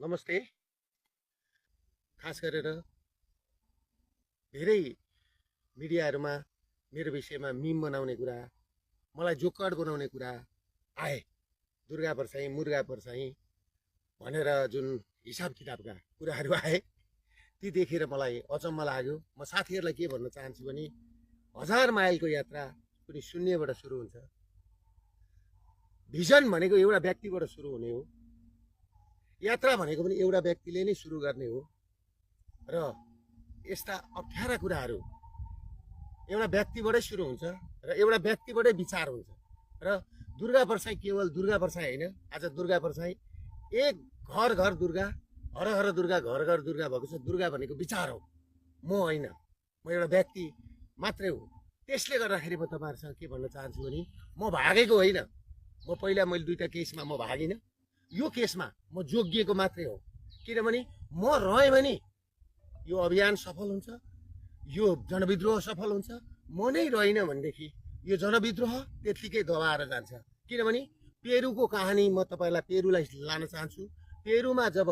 नमस्ते। खास गरेर धेरै मिडियाहरूमा मेरो विषयमा मिम बनाउने कुरा, मलाई जोकड बनाउने कुरा आए। दुर्गा परसाई मुर्गा परसाई भनेर जुन हिसाब किताबका कुराहरू आए, ती देखेर मलाई अचम्म लाग्यो। म साथीहरूलाई के भन्न चाहन्छु भने 1000 माइलको यात्रा कुनै शून्यबाट सुरु हुन्छ। भिजन भनेको एउटा व्यक्तिबाट सुरु हुने हो। यात्रा भनेको पनि एउटा व्यक्तिले नै सुरु गर्ने हो। र यस्ता अप्ठ्यारा कुराहरू एउटा व्यक्तिबाटै सुरु हुन्छ र एउटा व्यक्तिबाटै विचार हुन्छ। र दुर्गा परसाई केवल दुर्गा परसाई होइन, आज दुर्गा परसाई एक घर घर दुर्गा, हर हर दुर्गा, घर घर दुर्गा भएको छ। दुर्गा भनेको विचार हो, म होइन, म एउटा व्यक्ति मात्रै हो। त्यसले गर्दाखेरि म तपाईँहरूसँग के भन्न चाहन्छु भने म भागेको होइन। मैले 2टा केसमा म भागिनँ। यो केसमा म जोगिएको मात्रै हो। किनभने म रहेँ भने यो अभियान सफल हुन्छ, यो जनविद्रोह सफल हुन्छ। म नै रहेन भनेदेखि यो जनविद्रोह त्यत्तिकै दबाएर जान्छ। किनभने पेरुको कहानी म तपाईँलाई पेरुलाई लान चाहन्छु। पेरुमा जब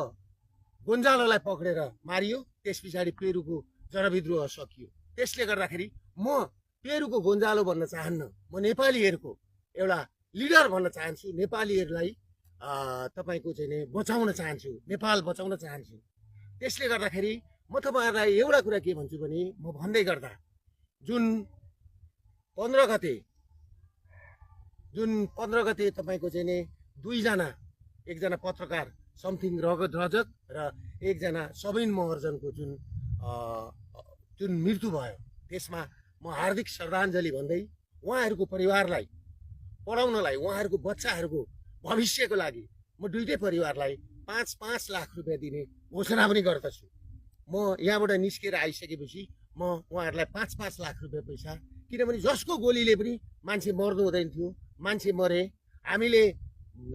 गोन्जालोलाई पक्रेर मारियो, त्यस पछाडि पेरुको जनविद्रोह सकियो। त्यसले गर्दाखेरि म पेरुको गोन्जालो भन्न चाहन्न, म नेपालीहरूको एउटा लिडर भन्न चाहन्छु। नेपालीहरूलाई तपाईँको चाहिँ नि बचाउन चाहन्छु, नेपाल बचाउन चाहन्छु। त्यसले गर्दाखेरि म तपाईँहरूलाई एउटा कुरा के भन्छु भने, म भन्दै गर्दा जुन 15 गते तपाईँको चाहिँ नि एकजना पत्रकार समथिङ रगत रजक र एकजना सबिन महर्जनको जुन मृत्यु भयो, त्यसमा म हार्दिक श्रद्धाञ्जली भन्दै उहाँहरूको परिवारलाई पढाउनलाई, उहाँहरूको बच्चाहरूको भविष्यको लागि म दुईटै परिवारलाई 5-5 लाख रुपियाँ दिने घोषणा पनि गर्दछु। म यहाँबाट निस्केर आइसकेपछि म उहाँहरूलाई 5-5 लाख रुपियाँ पैसा, किनभने जसको गोलीले पनि मान्छे मर्नु हुँदैन थियो, मान्छे मरे। हामीले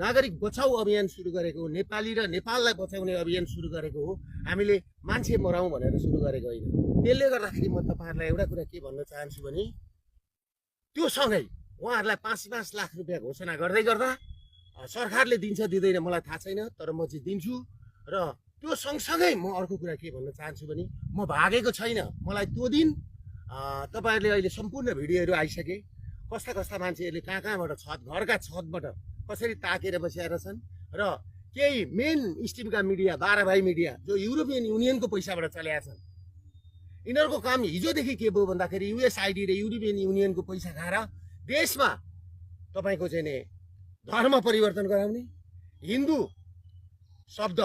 नागरिक बचाउ अभियान सुरु गरेको हो, नेपाली र नेपाललाई बचाउने अभियान सुरु गरेको हो। हामीले मान्छे मराउँ भनेर सुरु गरेको होइन। त्यसले गर्दाखेरि म तपाईँहरूलाई एउटा कुरा के भन्न चाहन्छु भने, त्यो सँगै उहाँहरूलाई 5-5 लाख रुपियाँ घोषणा गर्दै गर्दा सरकारले दिन्छ दिँदैन मलाई थाहा छैन, तर म चाहिँ दिन्छु। र त्यो सँगसँगै म अर्को कुरा के भन्न चाहन्छु भने, म भागेको छैन। मलाई त्यो दिन तपाईँहरूले अहिले सम्पूर्ण भिडियोहरू आइसके, कस्ता कस्ता मान्छेहरूले कहाँबाट घरका छतबाट कसरी ताकेर बसेर छन्। र केही मेन स्ट्रिमका मिडिया, 12 भाइ मिडिया जो युरोपियन युनियनको पैसाबाट चलेका छन्, यिनीहरूको काम हिजोदेखि के भयो भन्दाखेरि युएसआइडी र युरोपियन युनियनको पैसा खाएर देशमा तपाईँको चाहिँ नि धर्म परिवर्तन गराउने, हिन्दू शब्द